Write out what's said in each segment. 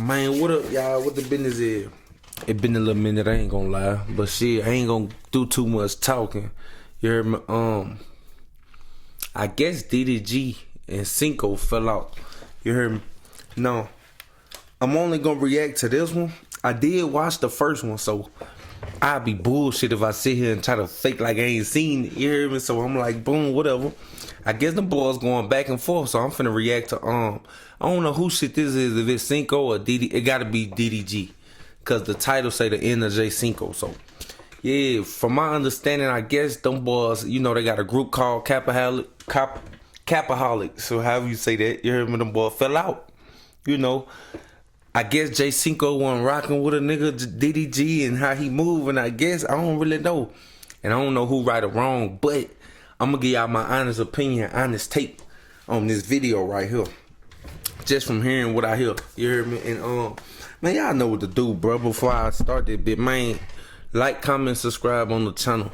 Man, what up, y'all? What the business is? It been a little minute, I ain't gonna lie. But shit, I ain't gonna do too much talking. You heard me? I guess DDG and Cinco fell out. You heard me? No. I'm only gonna react to this one. I did watch the first one, so I'd be bullshit if I sit here and try to fake like I ain't seen it. You hear me? So I'm like, boom, whatever. I guess the boys going back and forth, so I'm finna react to I don't know who shit this is, if it's Cinco or DD. It gotta be DDG, cause the title say the end of Jay Cinco. So yeah, from my understanding, I guess them boys, you know, they got a group called Capaholic. So however you say that, you heard me? Them boys fell out. You know, I guess Jay Cinco wasn't rocking with a nigga DDG and how he move, and I guess I don't really know, and I don't know who right or wrong, but I'm gonna give y'all my honest opinion, honest take on this video right here, just from hearing what I hear. You heard me? And man, y'all know what to do, bro. Before I start this bit, man, like, comment, subscribe on the channel.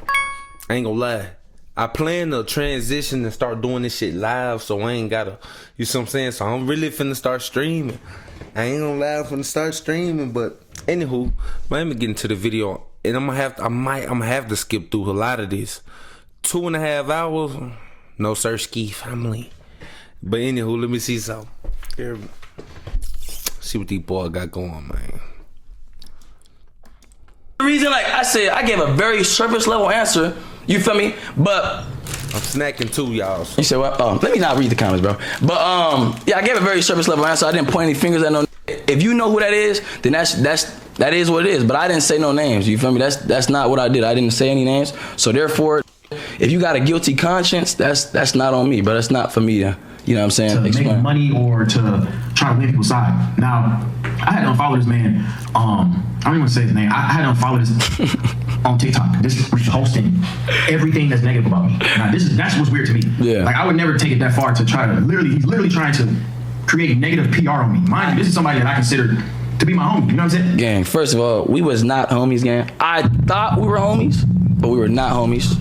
I ain't gonna lie, I plan to transition and start doing this shit live, so I ain't gotta, you see what I'm saying? So I'm really finna start streaming. I ain't gonna lie, I'm finna start streaming. But anywho, man, let me get into the video, and I'm gonna have to skip through a lot of this. 2.5 hours, no sir, ski family. But anywho, let me see something. Here, see what these boys got going, man. The reason, like I said, I gave a very surface level answer. You feel me? But I'm snacking too, y'all. you said what? Let me not read the comments, bro. But yeah, I gave a very surface level answer. I didn't point any fingers at no. If you know who that is, then that is what it is. But I didn't say no names. You feel me? That's not what I did. I didn't say any names. So therefore, if you got a guilty conscience, that's not on me, but that's not for me to, you know what I'm saying? To make money or to try to win people's side. Now, I had to unfollow this man. I don't even want to say his name. I had to unfollow this on TikTok. This is posting everything that's negative about me. Now, that's what's weird to me. Yeah. Like, I would never take it that far to try to he's literally trying to create negative PR on me. Mind you, this is somebody that I consider to be my homie. You know what I'm saying? Gang, first of all, we was not homies, gang. I thought we were homies, but we were not homies.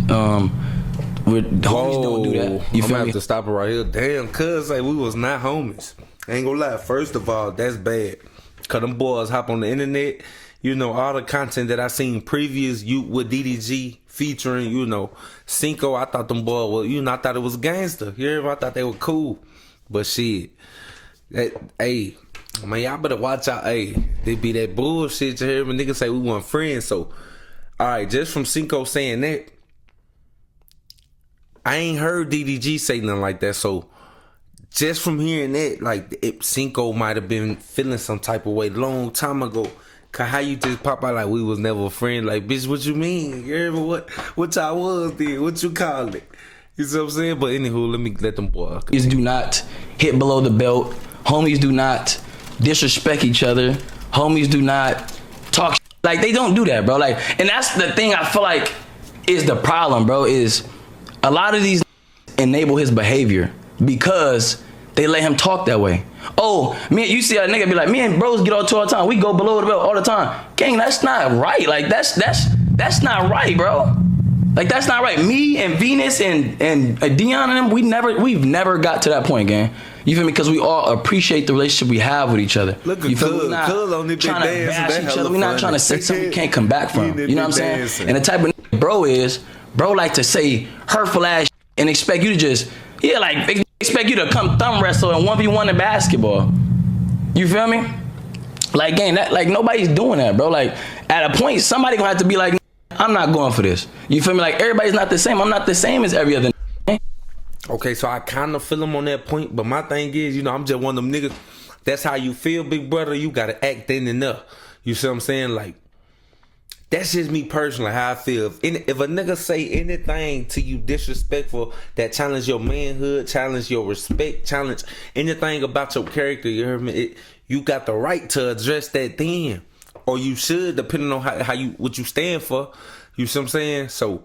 Homies don't do that. You I'm feel gonna me? have to stop it right here. Damn, cuz like we was not homies. I ain't gonna lie. First of all, that's bad. Cause them boys hop on the internet. You know, all the content that I seen previous with DDG featuring, you know, Cinco. I thought them boys were, you know, I thought it was gangster. You hear me? I thought they were cool. But shit, hey, man, y'all better watch out. Hey, they be that bullshit. You hear me? Niggas say we weren't friends. So, all right, just from Cinco saying that, I ain't heard DDG say nothing like that. So, just from hearing that, like, Cinco might have been feeling some type of way long time ago. Cause how you just pop out like we was never a friend? Like, bitch, what you mean? You hear me? What y'all was then? What you call it? You see what I'm saying? But anywho, let them boys. Homies do not hit below the belt. Homies do not disrespect each other. Homies do not talk like they don't do that, bro. Like, and that's the thing I feel like is the problem, bro. Is a lot of these enable his behavior because they let him talk that way. Oh, you see a nigga be like, me and bros get on tour all the time. We go below the belt all the time. Gang, that's not right. Like that's not right, bro. Like that's not right. Me and Venus and Dion and them, we've never got to that point, gang. You feel me? Because we all appreciate the relationship we have with each other. Look at you feel me? We're not trying to bash each other. We're not trying to say something we can't come back from. You know what I'm saying? Dancing. And the type of bro like to say hurtful ass and expect you to just, like expect you to come thumb wrestle and 1v1 in basketball. You feel me? Like, gang, like nobody's doing that, bro. Like at a point, somebody gonna have to be like, I'm not going for this. You feel me? Like everybody's not the same. I'm not the same as every other. Okay, so I kind of feel him on that point, but my thing is, you know, I'm just one of them niggas. That's how you feel, big brother. You gotta act in enough. You see what I'm saying? Like, that's just me personally, how I feel. If a nigga say anything to you disrespectful that challenge your manhood, challenge your respect, challenge anything about your character, you heard me? You got the right to address that then. Or you should, depending on what you stand for. You see what I'm saying? So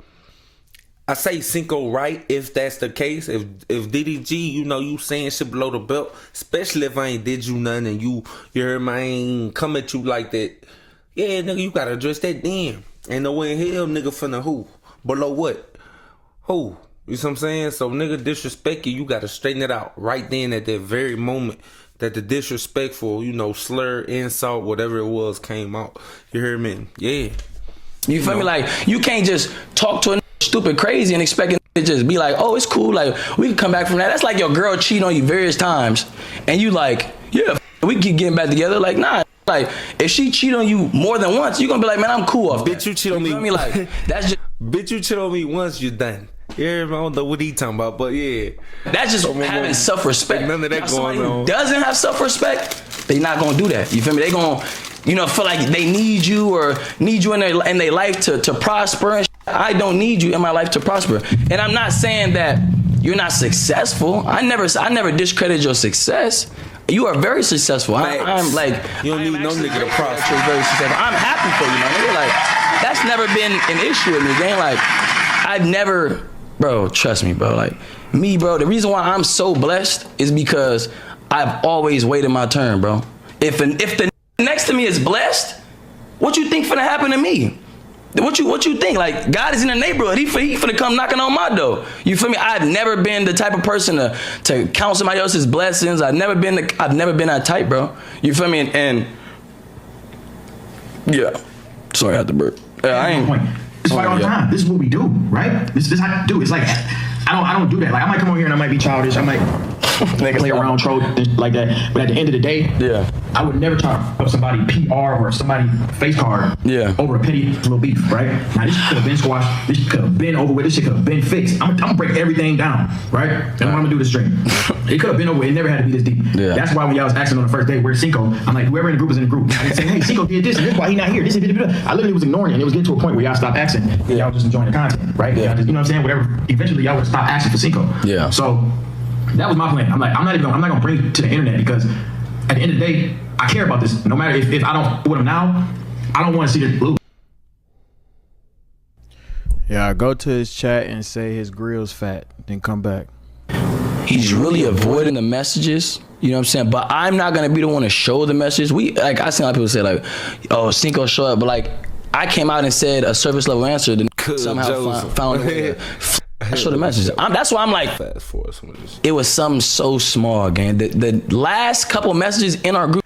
I say Cinco right if that's the case. If DDG, you know, you saying shit below the belt, especially if I ain't did you nothing and you heard me, I ain't come at you like that. Yeah, nigga, you gotta address that then. Ain't no way in hell, nigga, finna who? Below what? Who? You see what I'm saying? So, nigga, disrespect you, you gotta straighten it out right then at that very moment that the disrespectful, slur, insult, whatever it was, came out. You hear me? Yeah. You feel me? Like, you can't just talk to a stupid crazy and expect it to just be like, oh, it's cool. Like, we can come back from that. That's like your girl cheating on you various times. And you like, yeah, we keep getting back together. Like, nah. Like, if she cheat on you more than once, you're going to be like, man, I'm cool off Bitch, that. you cheat on me. You feel me? Like, that's just... Bitch, you cheat on me once, you're done. Yeah, I don't know what he talking about, but yeah. That's just having self-respect. None of that going on. Who doesn't have self-respect, they not going to do that. You feel me? They going to, feel like they need you or need you in their life to prosper. And I don't need you in my life to prosper. And I'm not saying that you're not successful. I never discredited your success. You are very successful. I'm like, you don't need no nigga to prosper. Very successful. I'm happy for you, man. Nigga, like, that's never been an issue with me, gang. Like, I've never, bro. Trust me, bro. Like me, bro. The reason why I'm so blessed is because I've always waited my turn, bro. If the next to me is blessed, what you think finna happen to me? What you think? Like, God is in the neighborhood. He finna come knocking on my door. You feel me? I've never been the type of person to count somebody else's blessings. I've never been that type, bro. You feel me? And yeah. Sorry, I had to burp. I ain't. It's fight all the time. This is what we do, right? This is how I do. It's like I don't do that. Like, I might come over here and I might be childish. I might play around, troll like that. But at the end of the day, yeah, I would never try to put somebody PR or somebody face card over a petty little beef, right? Now, this could have been squashed. This could have been over with. This shit could have been fixed. I'm gonna break everything down, right? That's what I'm gonna do this stream. It could have been over with. It never had to be this deep. Yeah. That's why when y'all was asking on the first day, where's Cinco? I'm like, whoever in the group is in the group. I didn't say, hey, Cinco did this, and this is why he not here. This is I literally was ignoring it, and it was getting to a point where y'all stopped asking. Y'all was just enjoying the content, right? Yeah. You know what I'm saying? Whatever. Eventually, y'all would stop asking for Cinco. Yeah. So that was my plan. I'm like, I'm not gonna bring it to the internet because at the end of the day, I care about this. No matter if I don't with him now, I don't want to see this blue. Yeah, go to his chat and say his grill's fat, then come back. He's really avoiding the messages. You know what I'm saying? But I'm not gonna be the one to show the message. I see a lot of people say like, "Oh, Cinco show up," but like, I came out and said a service level answer, then somehow found a way to show the message. That's why I'm like, it was something so small, gang. The last couple messages in our group,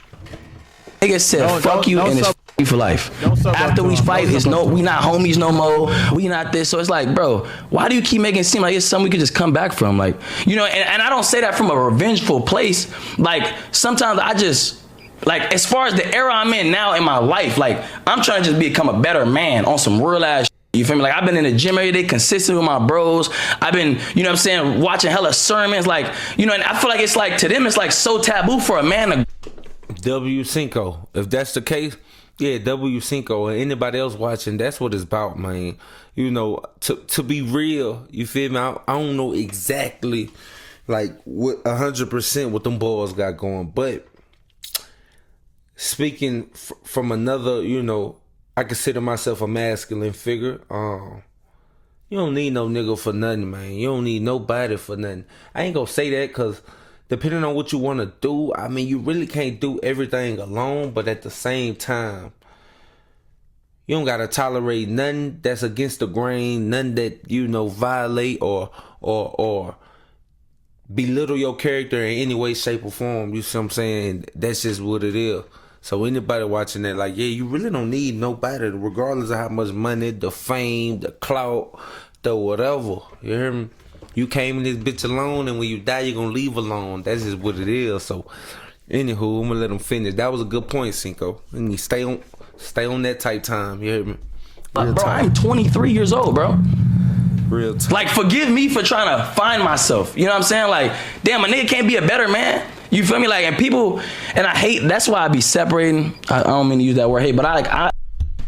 nigga said, "Fuck you," and it's you for life. After we fight, we not homies no more. We not this. So it's like, bro, why do you keep making it seem like it's something we could just come back from? Like, and I don't say that from a revengeful place. Like, sometimes I just, like, as far as the era I'm in now in my life, like, I'm trying to just become a better man on some real ass shit. You feel me? Like, I've been in the gym every day, consistent with my bros. I've been, you know what I'm saying, watching hella sermons. Like, and I feel like it's like, to them, it's like so taboo for a man to. W Cinco. If that's the case, yeah, W Cinco and anybody else watching, that's what it's about, man. To be real, you feel me? I don't know exactly, like, what 100% what them boys got going, but speaking from another, I consider myself a masculine figure. You don't need no nigga for nothing, man. You don't need nobody for nothing. I ain't gonna say that because depending on what you want to do, I mean, you really can't do everything alone, but at the same time, you don't gotta tolerate nothing that's against the grain, nothing that, violate or belittle your character in any way, shape, or form. You see what I'm saying? That's just what it is. So anybody watching that, like, yeah, you really don't need nobody, regardless of how much money, the fame, the clout, the whatever. You hear me? You came in this bitch alone, and when you die, you're gonna leave alone. That's just what it is. So, anywho, I'm gonna let him finish. That was a good point, Cinco. And you stay on that type time. You hear me? Bro, I'm 23 years old, bro. Real time. Like, forgive me for trying to find myself. You know what I'm saying? Like, damn, a nigga can't be a better man. You feel me? Like, and people, and I hate, that's why I be separating. I don't mean to use that word hate, but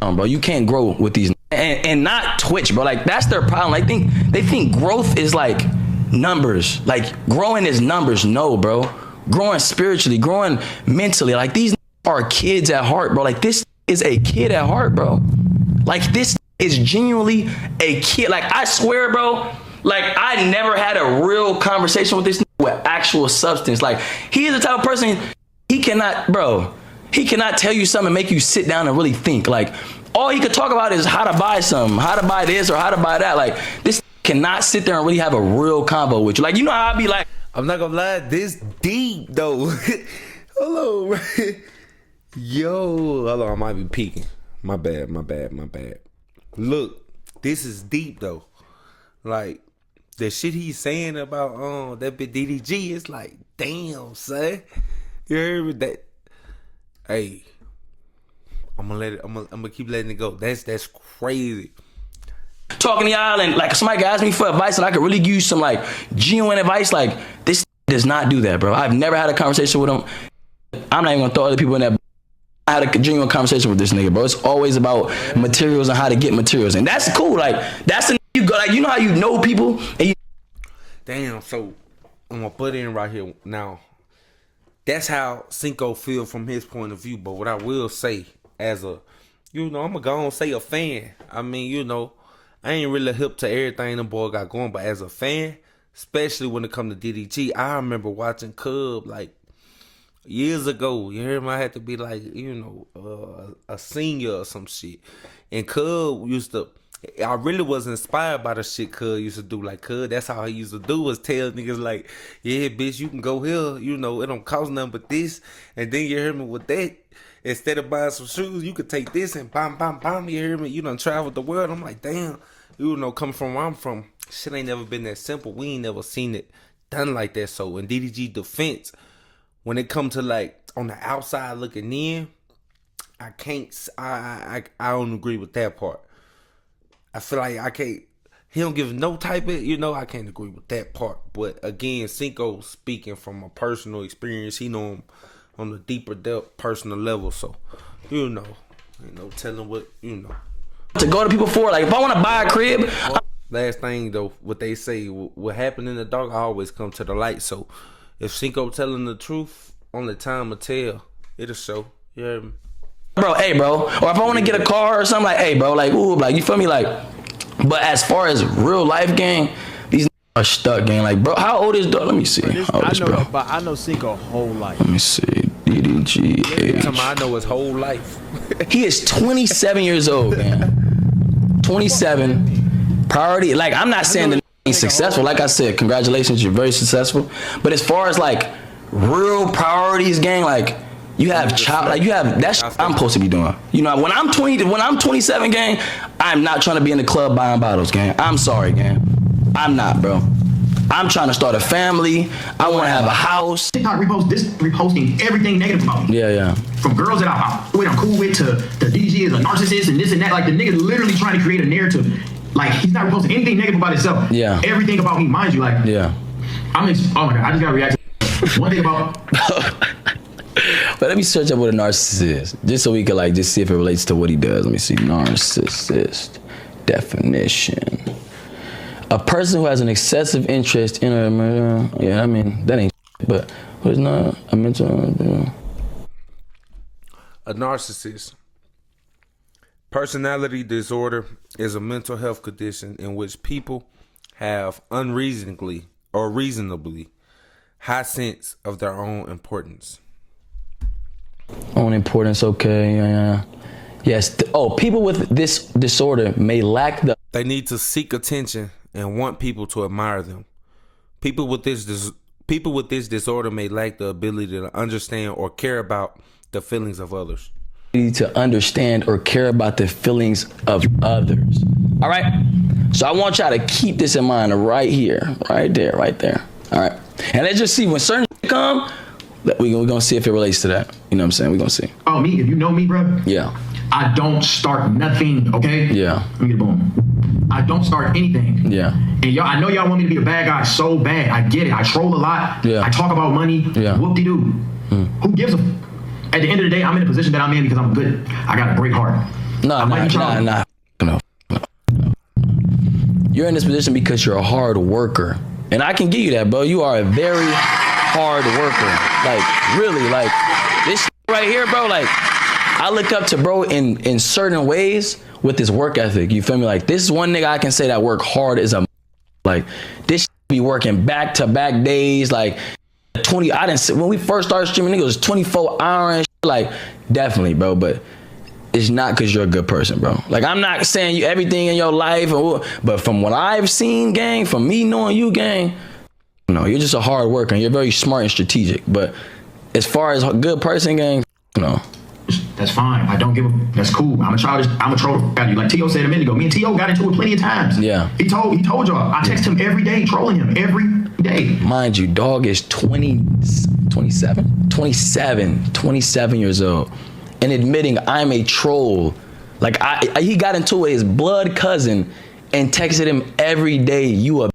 bro, you can't grow with these, and not Twitch, bro. Like, that's their problem. Like, they think growth is like numbers. Like, growing is numbers. No, bro. Growing spiritually, growing mentally. Like, these are kids at heart, bro. Like, this is a kid at heart, bro. Like, this is genuinely a kid. Like, I swear, bro, like, I never had a real conversation with this with actual substance. Like, he is the type of person, he cannot tell you something and make you sit down and really think. Like, all he could talk about is how to buy something, how to buy this or how to buy that. Like, this cannot sit there and really have a real convo with you. Like, you know how I be like, I'm not gonna lie, this deep though. Hold on, man. Yo, hold on, I might be peeking. My bad. Look, this is deep though. Like the shit he's saying about that bit DDG, it's like, damn, son. You heard me? That, hey, I'm gonna keep letting it go. That's crazy. Talking to y'all and like somebody asked me for advice and I could really give you some like genuine advice. Like this does not do that, bro. I've never had a conversation with him. I'm not even gonna throw other people in that. I had a genuine conversation with this nigga, bro. It's always about materials and how to get materials, and that's cool. Like that's the you go like you know how you know people. And you Damn. So I'm gonna put in right here now. That's how Cinco feel from his point of view. But what I will say, as a, I'm gonna go and say a fan. I mean, I ain't really hip to everything the boy got going, but as a fan, especially when it come to DDG, I remember watching Cub like years ago. You hear me? I had to be like, a senior or some shit. And Cub I really was inspired by the shit Cub used to do. Like, Cub, that's how he used to do, was tell niggas like, yeah, bitch, you can go here. It don't cost nothing but this. And then you hear me with that. Instead of buying some shoes, you could take this and bam, bam, bam. You hear me? You done traveled the world. I'm like, damn. Coming from where I'm from, shit ain't never been that simple. We ain't never seen it done like that. So in DDG defense, when it come to like on the outside looking in, I don't agree with that part. I feel like I can't. He don't give no type of, I can't agree with that part. But again, Cinco speaking from a personal experience, he know him on the deeper depth, personal level. So, ain't no telling what, to go to people for like if I want to buy a crib. Last thing though, what they say, what happened in the dark, I always come to the light. So, if Cinco telling the truth, only time will tell. It'll show. You hear me? Bro, hey, bro. Or if I want to get a car or something, like, hey, bro, like, ooh, like, you feel me? Like, but as far as real life gang, these are stuck, gang. Like, bro, how old is dog? Let me see. I know Cinco whole life. Let me see. DDG. I know his whole life. He is 27 years old, man. 27. Priority. Like, I'm not saying that he's successful. Like I said, congratulations, you're very successful. But as far as like real priorities, gang, like you have that's what I'm supposed to be doing. When I'm 27, gang, I'm not trying to be in the club buying bottles, gang. I'm sorry, gang. I'm not, bro. I'm trying to start a family. I want to have a house. TikTok reposting everything negative about me. Yeah. From girls that I'm cool with to the DDG is a narcissist and this and that. Like the nigga literally trying to create a narrative. Like he's not reposting anything negative about himself. Yeah. Everything about me, mind you. Like yeah. oh my god, I just got to react to one thing about. But let me search up what a narcissist is, just so we can like just see if it relates to what he does. Let me see. Narcissist definition. A person who has an excessive interest in yeah, I mean, that ain't but who's not a mental A narcissist. Personality disorder is a mental health condition in which people have unreasonably or reasonably high sense of their own importance. Own importance, okay, yeah. Yes, people with this disorder may lack the... They need to seek attention and want people to admire them. People with this disorder may lack the ability to understand or care about the feelings of others. To understand or care about the feelings of others. All right? So I want y'all to keep this in mind right here, right there. All right? And let's just see when certain come, we're going to see if it relates to that. You know what I'm saying? We're going to see. Oh, me? If you know me, bro? Yeah. I don't start nothing, okay? Yeah. Let me get a boom. I don't start anything. Yeah. And y'all, I know y'all want me to be a bad guy so bad. I get it. I troll a lot. Yeah. I talk about money. Yeah. Whoop-de-doo. Who gives a... At the end of the day, I'm in the position that I'm in because I'm good. I got a great heart. No. You're in this position because you're a hard worker. And I can give you that, bro. You are a very hard worker. Like, really, like, this right here, bro, like, I look up to bro in certain ways with this work ethic. You feel me? Like, this is one nigga I can say that work hard is a... Like, this be working back-to-back days, like... when we first started streaming, nigga, it was 24 hours and shit. Like, definitely, bro, but it's not because you're a good person, bro. Like, I'm not saying you everything in your life, but from what I've seen, gang, from me knowing you, gang, no, you're just a hard worker and you're very smart and strategic, but as far as a good person, gang, no. That's fine. I don't give a. That's cool. I'm a troll. Like T.O. said a minute ago. Me and T.O. got into it plenty of times. Yeah. He told y'all. I text him every day, trolling him every day. Mind you, dog is 27 years old, and admitting I'm a troll. Like he got into it with his blood cousin and texted him every day, you a.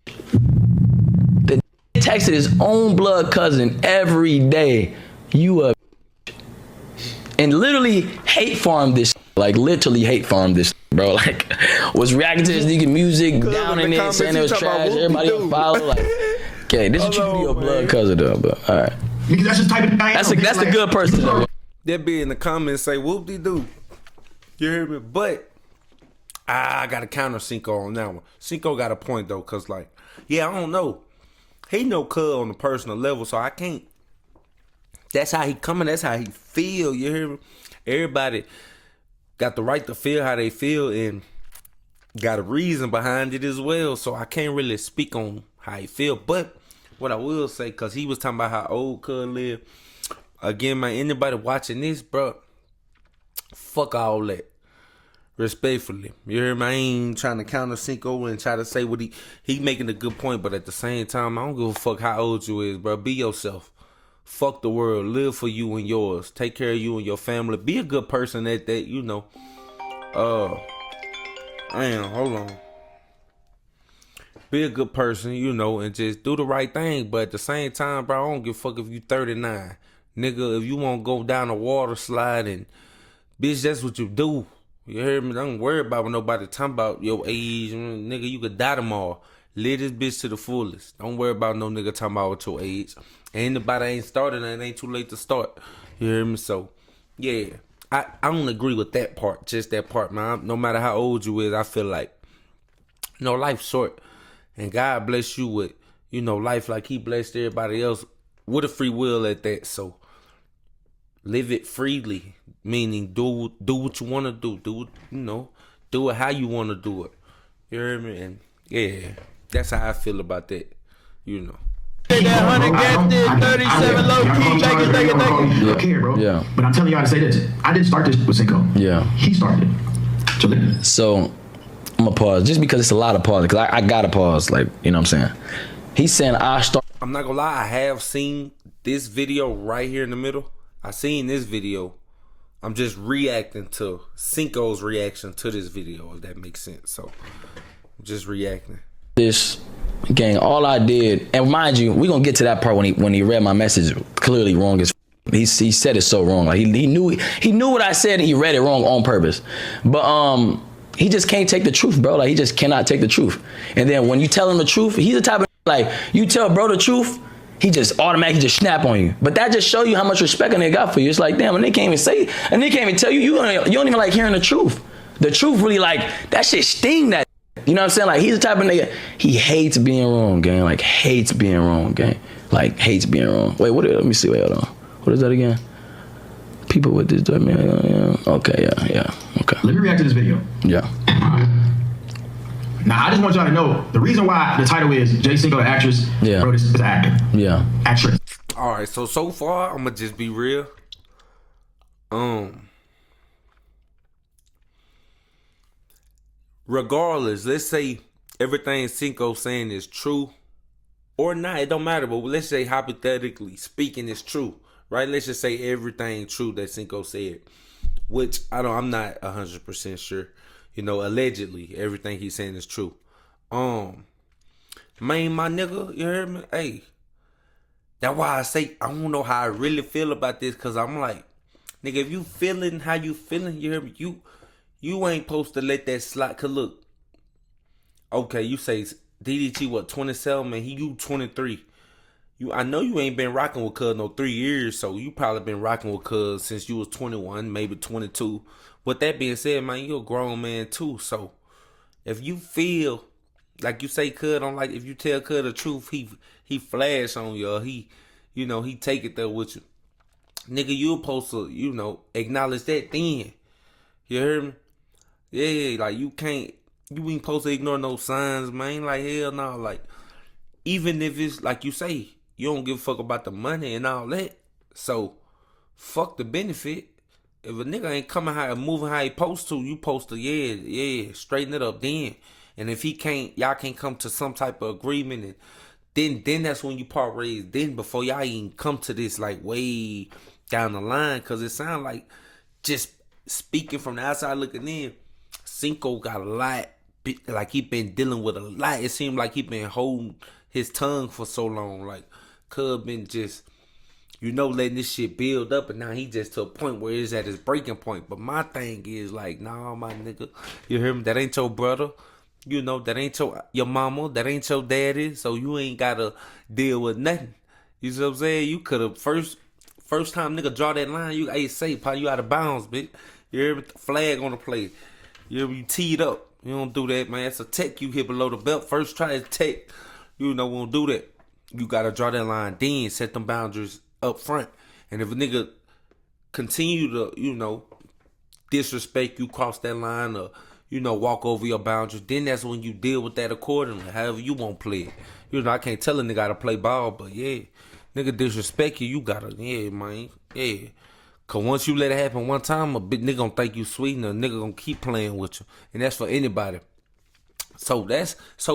The texted his own blood cousin every day, you a. And literally hate farmed this, like literally hate farmed this, bro. Like was reacting to his nigga music, down in it, saying it was trash. Everybody unfollow, like, okay, this is what you do to your blood cousin though, but all right. Because that's just type of guy. That's a good person though. They'll be in the comments say whoop-de-doo. You hear me? But I got to counter Cinco on that one. Cinco got a point though, cause like, yeah, I don't know. He know Cuz on the personal level, so I can't. That's how he coming. That's how he feel. You hear me? Everybody got the right to feel how they feel and got a reason behind it as well. So I can't really speak on how he feel. But what I will say, cause he was talking about how old Cuz live. Again, man, anybody watching this, bro, fuck all that. Respectfully, you hear me? I ain't trying to counter Cinco and try to say what he making a good point, but at the same time, I don't give a fuck how old you is, bro. Be yourself. Fuck the world. Live for you and yours. Take care of you and your family. Be a good person at that, you know. Hold on. Be a good person, you know, and just do the right thing. But at the same time, bro, I don't give a fuck if you 39. Nigga, if you want to go down a water slide and, bitch, that's what you do. You hear me? Don't worry about what nobody talking about your age. Nigga, you could die tomorrow. Live this bitch to the fullest. Don't worry about no nigga talking about your age. Anybody ain't started and it ain't too late to start. You hear me? So, yeah. I don't agree with that part. Just that part, man. No matter how old you is, I feel like, you know, life's short. And God bless you with, you know, life like he blessed everybody else with a free will at that. So, live it freely. Meaning do what you want to do. Do it how you want to do it. You hear me? And, yeah, that's how I feel about that. You know. That 100 gifted, 37 low key, thank you. I care, bro. Yeah. But I'm telling y'all to say this. I didn't start this with Cinco. Yeah. He started it. So I'm gonna pause just because it's a lot of pause. Because I gotta pause, like, you know what I'm saying? He's saying I'm not gonna lie, I have seen this video right here in the middle. I seen this video. I'm just reacting to Cinco's reaction to this video, if that makes sense. So I'm just reacting. This gang, all I did, and mind you, we gonna get to that part when he read my message clearly wrong as he said it so wrong. Like he knew what I said and he read it wrong on purpose. But he just can't take the truth, bro. Like he just cannot take the truth. And then when you tell him the truth, he's the type of like you tell bro the truth, he just automatically just snap on you. But that just show you how much respect a nigga got for you. It's like, damn, and they can't even say, and they can't even tell you, you don't even like hearing the truth. The truth really like, that shit sting that. You know what I'm saying? Like, he's the type of nigga, he hates being wrong, gang. Like, hates being wrong, gang. Like, hates being wrong. Wait, let me see, wait, hold on. What is that again? People with this, okay, yeah, okay. Let me react to this video. Yeah. Now, I just want y'all to know, the reason why the title is Jay Cinco, the actress, Yeah. bro, this is an actor. Yeah. Actress. All right, so far, I'm going to just be real. Regardless, let's say everything Cinco's saying is true or not. It don't matter, but let's say hypothetically speaking it's true, right? Let's just say everything true that Cinco said, which I'm not 100% sure. You know, allegedly, everything he's saying is true. Man, my nigga, you heard me? Hey, that's why I say I don't know how I really feel about this, because I'm like, nigga, if you feeling how you feeling, you hear me? You ain't supposed to let that slide. Cause look, okay, you say DDG what 27, man? You 23. I know you ain't been rocking with Cuz no 3 years, so you probably been rocking with Cuz since you was 21, maybe 22. With that being said, man, you a grown man too. So if you feel like you say Cuz don't like, if you tell Cuz the truth, he flash on you, or he take it there with you. Nigga, you supposed to, acknowledge that then. You hear me? Yeah, like you ain't supposed to ignore no signs, man. Like, hell no. Like, even if it's like you say, you don't give a fuck about the money and all that. So, fuck the benefit. If a nigga ain't coming how and moving how he supposed to, you supposed to, straighten it up then. And if y'all can't come to some type of agreement, and then that's when you part ways. Then before y'all even come to this like way down the line, cause it sound like, just speaking from the outside looking in, Cinco got a lot, like he been dealing with a lot. It seemed like he been holding his tongue for so long. Like, Cub been just, letting this shit build up, and now he just to a point where it's at his breaking point. But my thing is like, nah, my nigga, you hear me? That ain't your brother. That ain't your mama. That ain't your daddy. So you ain't gotta deal with nothing. You see what I'm saying? You could have first time nigga draw that line. You ain't safe. How you out of bounds, bitch? You hear me? Flag on the play. You hear me? You teed up. You don't do that, man. It's a tech you hit below the belt. First try to tech. Won't do that. You gotta draw that line. Then set them boundaries up front. And if a nigga continue to, disrespect you, cross that line, or, walk over your boundaries, then that's when you deal with that accordingly, however you want to play it. I can't tell a nigga how to play ball, but nigga disrespect you, you gotta, man. Cause once you let it happen one time, a big nigga gonna think you sweet, and a nigga gonna keep playing with you. And that's for anybody. So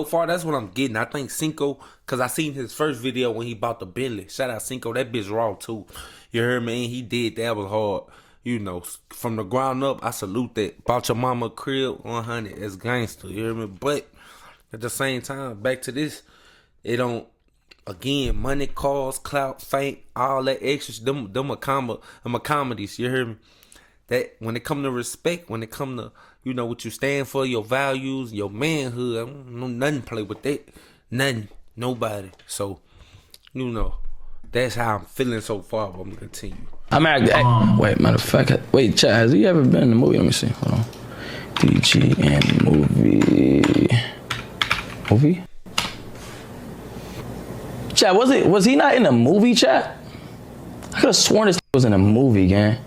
far that's what I'm getting. I think Cinco, cause I seen his first video when he bought the Bentley. Shout out Cinco, that bitch raw too. You heard me? He did that was hard. From the ground up, I salute that. Bought your mama a crib, 100. That's gangster. You hear me? But at the same time, back to this, it don't. Again, money, cars, clout, fame, all that extras. Them comedies. You hear me? That when it come to respect, when it come to what you stand for, your values, your manhood, I don't know nothing play with that. Nothing, nobody. So, that's how I'm feeling so far. But I'm gonna continue. Wait, matter of fact, wait, Chad, has he ever been in a movie? Let me see. Hold on. DDG and movie? Chad, was he not in a movie, Chad? I could have sworn this was in a movie, gang.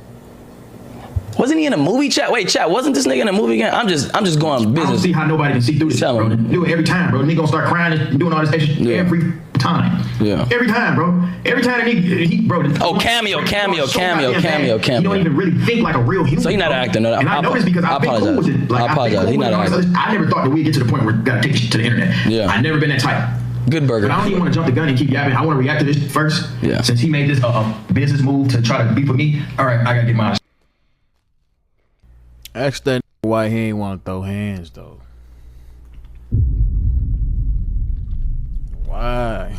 Wasn't he in a movie, Chad? Wait, Chad, wasn't this nigga in a movie, gang? I'm just going business. I don't see how nobody can see through this, bro. Do it every time, bro. Nigga gonna start crying and doing all this extra every time. Yeah. Every time, bro. Every time he bro. Oh, cameo. You don't even really think like a real human. So he not an actor, no. And I know this because I've been cool with it. Like, I apologize. He not an actor. I never thought that we'd get to the point where we gotta take shit to the internet. Yeah. I never been that type. Good burger. But I don't even want to jump the gun and keep yapping. I want to react to this first. Yeah. Since he made this a business move to try to beef with me, all right, I gotta get my. Ask that why he ain't want to throw hands though. Why?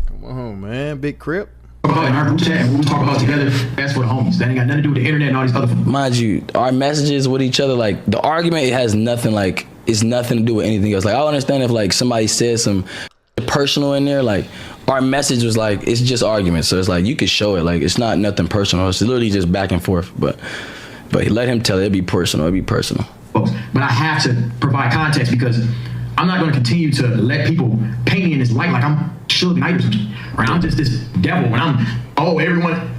Come on, man, big crip. About in our group chat and what we talk about together, that's for the homies. That ain't got nothing to do with the internet and all these other. Mind you, our messages with each other, like the argument, it has nothing it's nothing to do with anything else. Like I understand if like somebody says some personal in there, like our message was like it's just arguments. So it's like you could show it, like it's not nothing personal. It's literally just back and forth. But let him tell it. It'd be personal. But I have to provide context because I'm not going to continue to let people paint me in this light like I'm Suge Knight or something. Right? I'm just this devil. When everyone,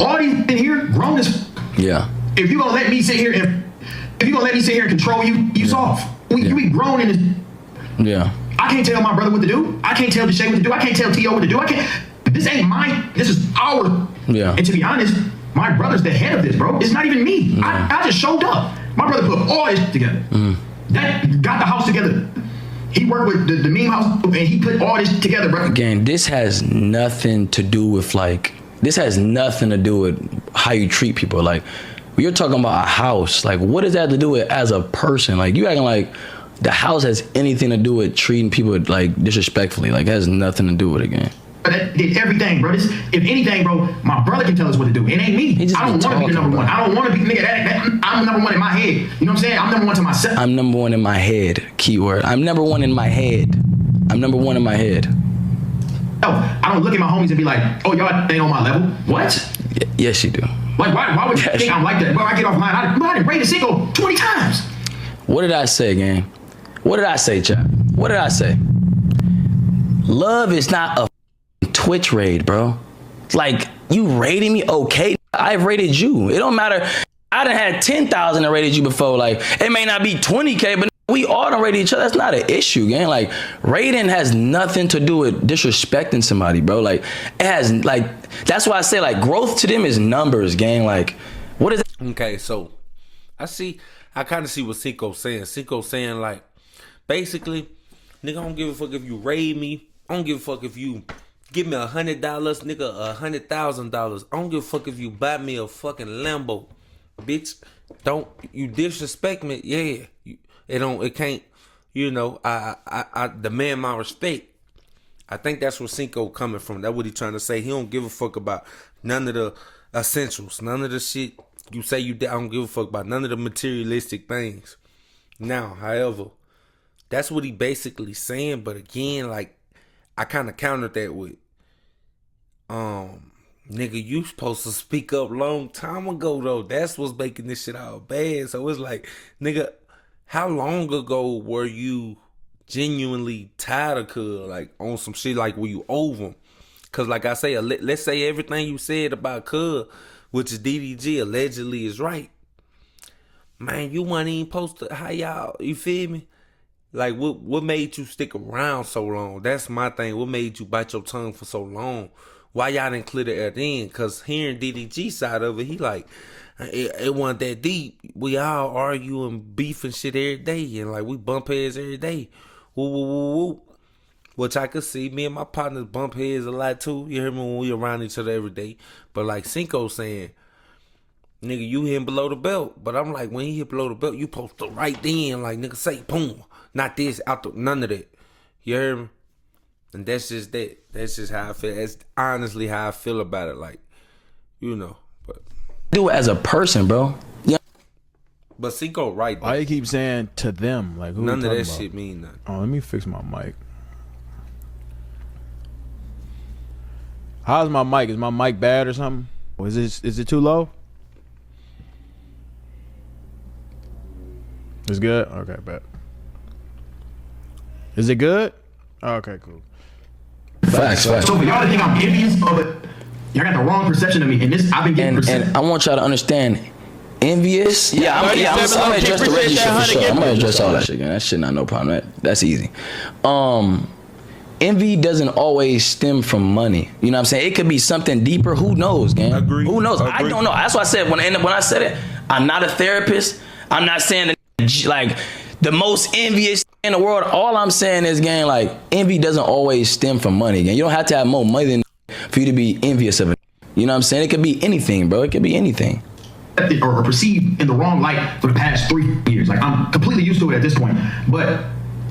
all these in here grown as. Yeah. If you're gonna let me sit here and control you, you soft. We grown in this. Yeah. I can't tell my brother what to do. I can't tell Deshae what to do. I can't tell T.O. what to do. This ain't mine. This is our. Yeah. And to be honest, my brother's the head of this, bro. It's not even me. Yeah. I just showed up. My brother put all this together. That got the house together. He worked with the meme house and he put all this together, bro. Again, this has nothing to do with how you treat people. Like, you're talking about a house. Like, what does that have to do with as a person? Like, you acting like the house has anything to do with treating people like disrespectfully. Like, it has nothing to do with it, gang. That did everything, bro. If anything, bro, my brother can tell us what to do. It ain't me. I don't want to be the number one. I don't want to be nigga. I'm number one in my head. You know what I'm saying? I'm number one to myself. I'm number one in my head. Keyword. I'm number one in my head. Oh, I don't look at my homies and be like, oh, y'all ain't on my level. What? Yes, you do. Like, why would you think I'm like that? Bro, I get off mine. I done rated Cinco 20 times. What did I say, gang? What did I say, Chad? What did I say? Love is not a Twitch raid, bro. Like, you rated me, okay? I've rated you. It don't matter. I done had 10,000 and rated you before. Like, it may not be 20K, but We all done rated each other. That's not an issue, gang. Like, rating has nothing to do with disrespecting somebody, bro. Like, it has, like, that's why I say, like, growth to them is numbers, gang. Like, what is it? Okay, so I kind of see what Cinco's saying. Cinco's saying, like, basically, nigga, I don't give a fuck if you raid me. I don't give a fuck if you give me $100, nigga, $100,000. I don't give a fuck if you buy me a fucking Lambo, bitch. Don't you disrespect me? Yeah, it can't. You know, I demand my respect. I think that's where Cinco coming from. That's what he trying to say. He don't give a fuck about none of the essentials, none of the shit you say you did. I don't give a fuck about none of the materialistic things. Now, however, that's what he basically saying. But again, like, I kind of countered that with, nigga, you supposed to speak up long time ago though. That's what's making this shit all bad. So it's like, nigga, how long ago were you genuinely tired of Cuz, like on some shit, like were you over him? Cause like I say, let's say everything you said about Cuz, which is DDG allegedly, is right. Man, you weren't even supposed to, how y'all, you feel me? Like, what made you stick around so long? That's my thing. What made you bite your tongue for so long? Why y'all didn't clear the air then? Because hearing DDG side of it, he like, it wasn't that deep. We all argue and beef and shit every day. And like, we bump heads every day. Woo, woo, woo, woo. Which I could see. Me and my partners bump heads a lot too. You hear me, when we around each other every day. But like Cinco saying, nigga, you hit below the belt. But I'm like, when he hit below the belt, you supposed to right then, like, nigga, say, boom. Not this, none of that. You hear me? And that's just that. That's just how I feel. That's honestly how I feel about it. Like, you know. But Do it as a person, bro. Yeah. But Cinco right, Why you keep saying to them? Like, who none of that about? shit mean nothing. Oh, let me fix my mic. How's my mic? Is my mic bad or something? Or is it too low? It's good? Okay, bet. Is it good? Oh, okay, cool. Facts. So for y'all to think I'm envious of it, y'all got the wrong perception of me. And this, I've been getting And I want y'all to understand, envious. I'm gonna address the Reggie shit for sure. I'm gonna address all that shit again. That shit not no problem. That's easy. Envy doesn't always stem from money. You know what I'm saying? It could be something deeper. Who knows, gang? Agree. Who knows? Agree. I don't know. That's why I said when I said it, I'm not a therapist. I'm not saying that, like, the most envious in the world. All I'm saying is, gang, like, envy doesn't always stem from money, gang. You don't have to have more money than for you to be envious of it. You know what I'm saying? It could be anything, bro. It could be anything. or perceived in the wrong light for the past 3 years. Like, I'm completely used to it at this point. But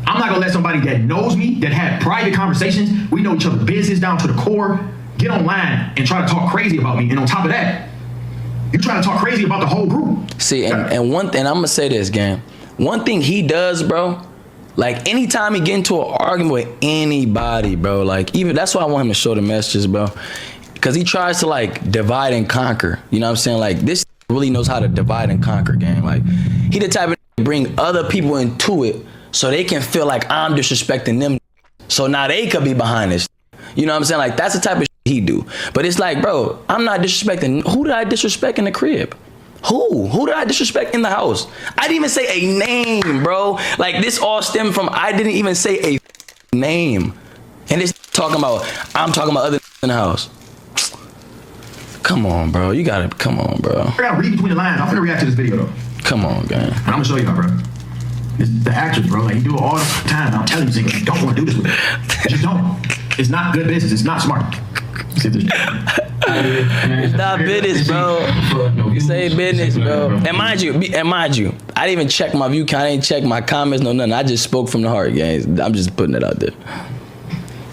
I'm not gonna let somebody that knows me, that had private conversations, we know each other's business down to the core, get online and try to talk crazy about me. And on top of that, you're trying to talk crazy about the whole group. See, and one thing, I'm gonna say this, gang. One thing he does, bro, like, anytime he get into an argument with anybody, bro, like, even, that's why I want him to show the messages, bro. Because he tries to, like, divide and conquer. You know what I'm saying? Like, this really knows how to divide and conquer, gang. Like, he the type of to bring other people into it so they can feel like I'm disrespecting them. So now they could be behind this. You know what I'm saying? Like, that's the type of shit he do. But it's like, bro, I'm not disrespecting. Who did I disrespect in the crib? Who did I disrespect in the house? I didn't even say a name, bro. Like, this all stemmed from, I didn't even say a name. And it's talking about, I'm talking about other in the house. Come on, bro. You gotta, come on, bro. I gotta read between the lines. I'm finna react to this video, though. Come on, gang. And I'm gonna show y'all, bro. It's the actress, bro. Like, you do it all the time. I'm telling you, Cinco, you don't want to do this with it. Just don't. It's not good business. It's not smart. It's not business, bro. This ain't business, bro. And mind you, I didn't even check my view count. I didn't check my comments, no nothing. I just spoke from the heart, guys. I'm just putting it out there.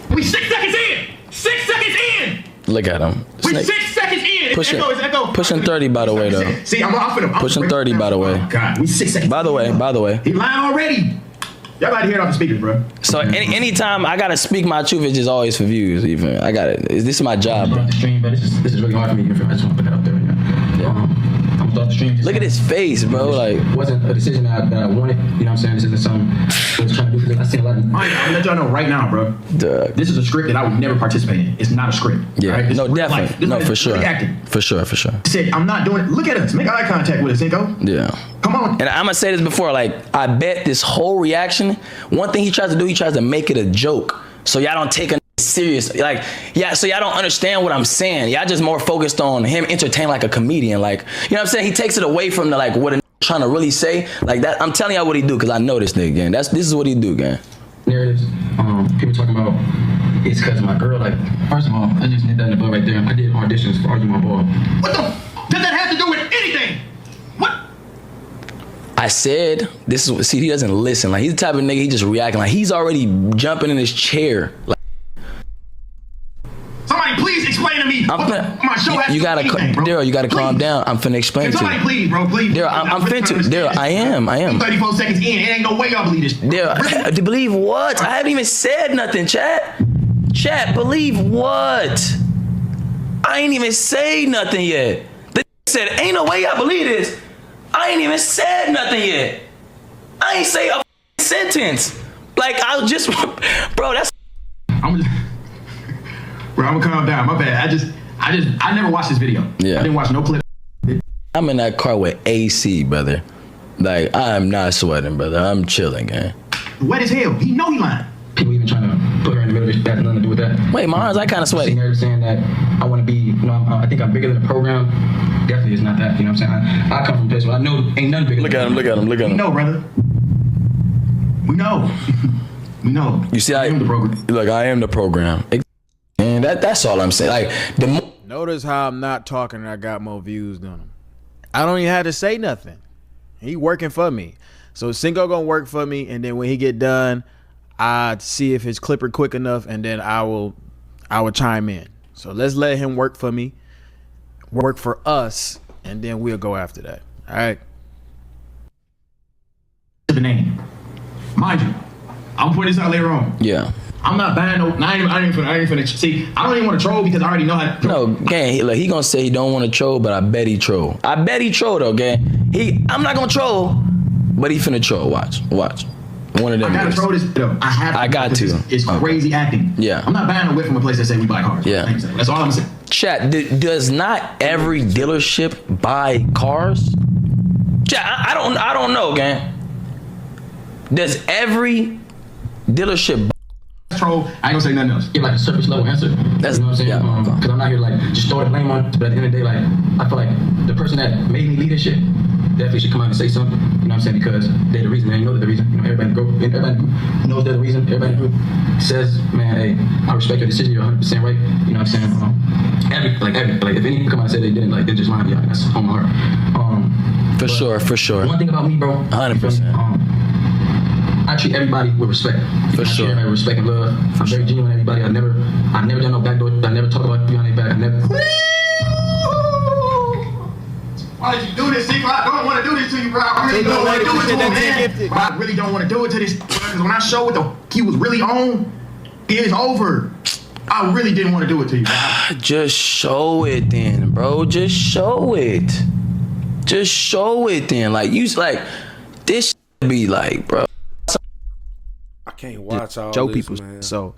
We 6 seconds in. 6 seconds in. Look at him. We 6 seconds in. It's echo. Pushing 30, by the way, though. See, I'm Pushing 30, by the way. Oh, God, we 6 seconds. By the way. He lying already. Y'all gotta hear it off the speakers, bro. So anytime I gotta speak my truth, it's just always for views. Even I got it. This is my job, bro. This is really hard for me. I just want to put that up there. Yeah. I'm off the stream. Look at his face, bro. Like, it wasn't a decision that I wanted. You know what I'm saying? This isn't something I was trying to do because I seen a lot of. I'm gonna let y'all know right now, bro. This is a script that I would never participate in. It's not a script. Yeah, right? no, definitely, no, for sure, for sure. Said I'm not doing it. Look at us. Make eye contact with us, Cinco. Yeah. Come on. And I'm gonna say this before, like, I bet this whole reaction, one thing he tries to do, he tries to make it a joke. So y'all don't take a serious, like, yeah, so y'all don't understand what I'm saying. Y'all just more focused on him entertaining like a comedian. Like, you know what I'm saying? He takes it away from the, like, what a trying to really say. Like that, I'm telling y'all what he do, because I know this nigga, gang. This is what he do, gang. Narratives, people talking about it's because my girl, like, first of all, I just did that in the book right there. I did auditions for Argue My Ball. What the does that have to do with anything? What? I said, this is, see, he doesn't listen. Like, he's the type of nigga, he just reacting. Like, he's already jumping in his chair. Like, somebody please explain to me. My show has you gotta, Daryl, you gotta calm down. I'm finna explain to you. Somebody please, bro, please. Daryl, I'm finna, Daryl, I am. 34 seconds in, it ain't no way y'all believe this. Daryl, to believe what? I haven't even said nothing, chat. Chat, believe what? I ain't even say nothing yet. They said, ain't no way y'all believe this. I ain't even said nothing yet. I ain't say a sentence. Like, I was just, bro, that's. I'm gonna calm down. My bad. I never watched this video. Yeah. I didn't watch no clip. I'm in that car with AC, brother. Like, I am not sweating, brother. I'm chilling, gang. Wet as hell. He know he lying. People even trying to put her in the middle of this. That has nothing to do with that. Wait, my arms, I kind of sweaty. Narrative saying that I want to be, you know, I think I'm bigger than the program. Definitely is not that. You know what I'm saying? I come from a place where I know ain't nothing bigger. Look at him. We know, brother. We know. We know. You see, I am the program. Look, I am the program. And that's all I'm saying. Like, notice how I'm not talking and I got more views than him. I don't even have to say nothing. He working for me. So Cinco gonna work for me, and then when he get done, I see if his clipper quick enough, and then I will chime in. So let's let him work for me, work for us, and then we'll go after that. All right. The name, mind you, I'll point this out later on. Yeah. I'm not buying no. I ain't finna. See, I don't even want to troll because I already know how to troll. No, gang. Like, he gonna say he don't want to troll, but I bet he troll. I bet he troll though, gang. I'm not gonna troll, but he finna troll. Watch. One of them. I gotta troll this though. I got to. It's crazy acting. Yeah. I'm not buying a whip from a place that say we buy cars. Yeah. That's all I'm saying. Chat. Does not every dealership buy cars? Chat. I don't know, gang. Does every dealership? Troll, I ain't gonna say nothing else. Give like a surface level answer. That's, you know what I'm saying? Yeah. Because I'm not here to like just throw the blame on. But at the end of the day, like I feel like the person that made me lead this shit definitely should come out and say something. You know what I'm saying? Because they're the reason. Man, you know they're the reason. You know everybody knows they're the reason. Everybody in the group says, man, hey, I respect your decision. You're 100% right. You know what I'm saying? Like if any come out and say they didn't, like they're just lying. Yeah, that's on my heart. For sure. One thing about me, bro. 100%. I treat everybody with respect. For sure. Everybody with respect and love. I'm very genuine with everybody. I've never done no backdoor. I never talk about behind their back. I never. Why did you do this, Cinco? I don't want to do this to you, bro. I really don't want to do it to him, man. Bro, I really don't want to do it to this. Because when I show what he was really on, it is over. I really didn't want to do it to you, bro. Just show it then, bro. Just show it then. Like, this be like, bro. I can't watch all show this, people, man. so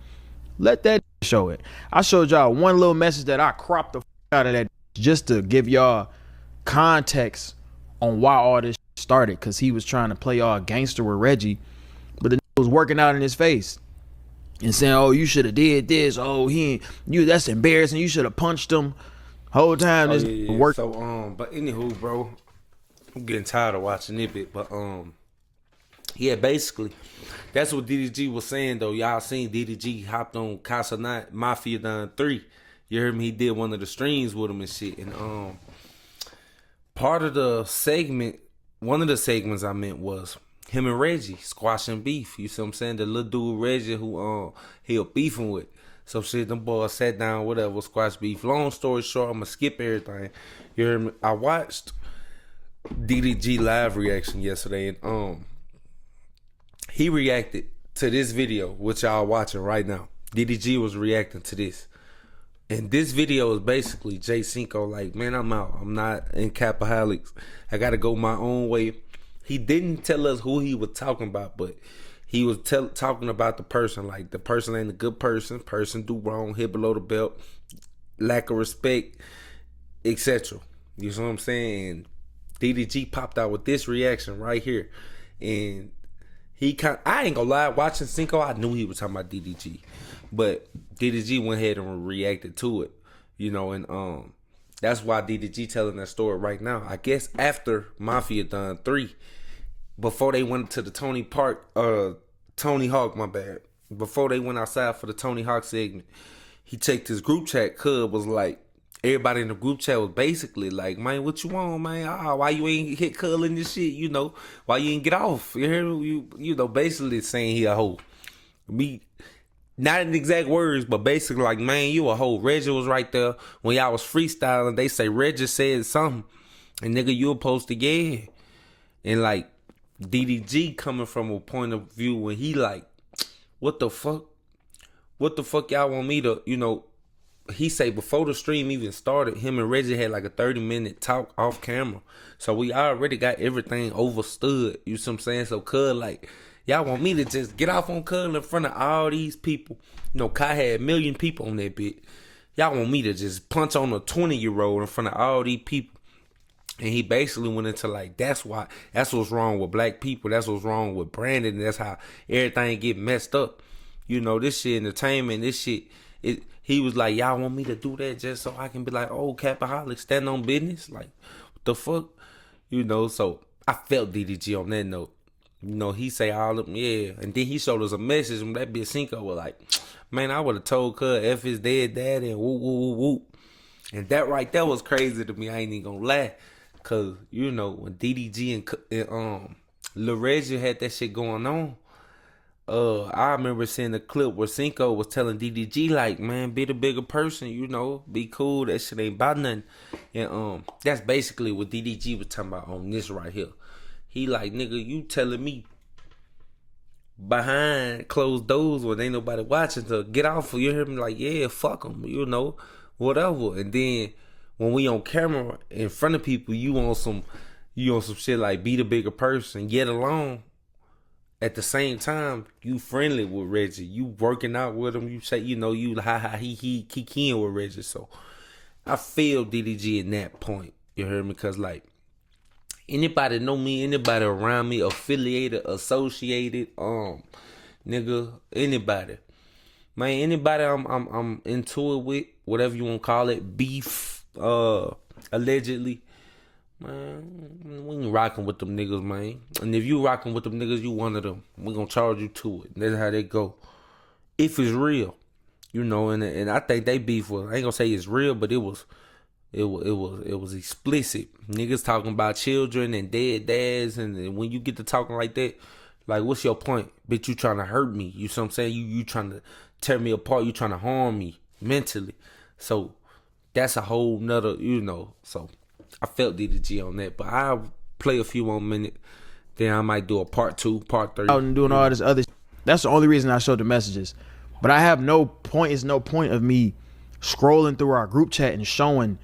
let that show it. I showed y'all one little message that I cropped the out of that just to give y'all context on why all this started, because he was trying to play all gangster with Reggie, but the was working out in his face and saying, oh, you should have did this, oh, that's embarrassing, you should have punched him. Whole time this work. So but anywho, bro, I'm getting tired of watching it bit, but yeah, basically that's what DDG was saying though. Y'all seen DDG hopped on Casa Mafia Done 3. You heard me, he did one of the streams with him and shit. And part of the segment, one of the segments I meant was him and Reggie squashing beef. You see what I'm saying? The little dude Reggie who he was beefing with. So shit, them boys sat down, whatever, squash beef. Long story short, I'ma skip everything. You heard me? I watched DDG live reaction yesterday, and he reacted to this video, which y'all watching right now. DDG was reacting to this. And this video is basically Jay Cinco like, man, I'm out. I'm not in Capaholics. I got to go my own way. He didn't tell us who he was talking about, but he was talking about the person. Like, the person ain't a good person. Person do wrong, hit below the belt, lack of respect, etc. You know what I'm saying? And DDG popped out with this reaction right here. And I ain't gonna lie, watching Cinco, I knew he was talking about DDG. But DDG went ahead and reacted to it, you know, and that's why DDG telling that story right now. I guess after Mafia done 3, before they went to the Tony Hawk, my bad. Before they went outside for the Tony Hawk segment, he checked his group chat. Cub was like, everybody in the group chat was basically like, man, what you want, man? Why you ain't hit Cub in this shit? You know, why you ain't get off? You hear me? You know, basically saying he a hoe. Not in exact words, but basically like, man, you a hoe. Reggie was right there when y'all was freestyling. They say Reggie said something, and nigga, you supposed to yeah. And like DDG coming from a point of view when he like, what the fuck? What the fuck y'all want me to, you know? He say before the stream even started, him and Reggie had like a 30-minute talk off camera. So we already got everything overstood. You see what I'm saying? So Cuz like, y'all want me to just get off on Cuz in front of all these people. You know, Kai had 1 million people on that bit. Y'all want me to just punch on a 20-year-old in front of all these people. And he basically went into like, that's what's wrong with black people. That's what's wrong with Brandon. That's how everything get messed up. You know, this shit entertainment, this shit, he was like, y'all want me to do that just so I can be like, oh, Capaholic, stand on business? Like, what the fuck? You know, so I felt DDG on that note. You know, he say all of them, yeah. And then he showed us a message when that bitch Cinco was like, man, I would have told Cuz F his dead daddy and whoop, whoop, whoop, whoop. And that right there was crazy to me. I ain't even gonna lie. Cause, you know, when DDG and Lil Reggie had that shit going on, I remember seeing the clip where Cinco was telling DDG like, man, be the bigger person, you know, be cool, that shit ain't about nothing. And that's basically what DDG was talking about on this right here. He like, nigga, you telling me behind closed doors when ain't nobody watching to get off of, you hear me? Like, yeah, fuck them, you know, whatever. And then when we on camera in front of people, you on some shit like be the bigger person, yet alone at the same time, you friendly with Reggie. You working out with him. You say, you know, you ha he kicking with Reggie. So I feel DDG in that point. You heard me? Because like anybody know me, anybody around me, affiliated, associated, nigga, anybody. Man, anybody I'm into it with, whatever you want to call it, beef, allegedly. Man, we ain't rocking with them niggas, man. And if you rocking with them niggas, you one of them. We gonna charge you to it. That's how they go. If it's real, you know. And I think they beef was, I ain't gonna say it's real, but it was explicit. Niggas talking about children and dead dads, and when you get to talking like that, like, what's your point? Bitch, you trying to hurt me. You see what I'm saying? You trying to tear me apart. You trying to harm me mentally. So that's a whole nother, you know. So I felt DDG on that, but I'll play a few more minutes. Then I might do a part 2, part 3. Out and doing all this other. That's the only reason I showed the messages. But I have no point. It's no point of me scrolling through our group chat and showing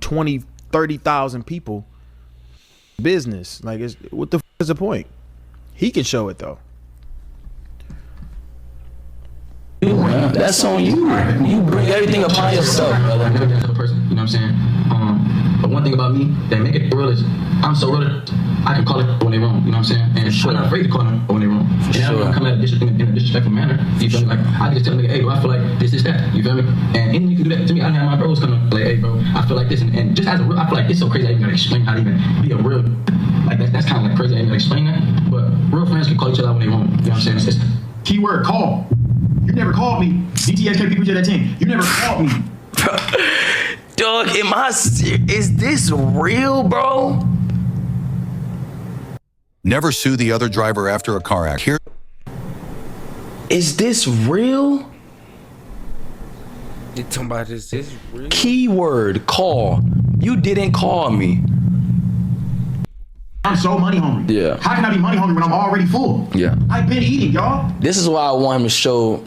20, 30,000 people business. Like, what the f is the point? He can show it though. That's on you. You bring everything upon yourself, brother. I'm never that type of person, you know what I'm saying? But one thing about me that make it real is I'm so real that I can call it when they wrong, you know what I'm saying? And I'm not afraid to call them when they wrong. And I don't come at it in a disrespectful manner. You feel me? Like, I can just tell them, hey, bro, I feel like this, that. You feel me? And anyone can do that to me. I have my bros come like, hey, bro, I feel like this. And just as a real, I feel like it's so crazy I even gotta explain how to even be a real, like, that's kind of like crazy I even gotta explain that. But real friends can call each other out when they wrong. You know what I'm saying? It's keyword call. You never called me. DTSK people that team. You never called me. Dog, is this real, bro? Never sue the other driver after a car accident. Is this real? You talking about this real? Keyword call. You didn't call me. I'm so money hungry. Yeah. How can I be money hungry when I'm already full? Yeah. I've been eating, y'all. This is why I want him to show.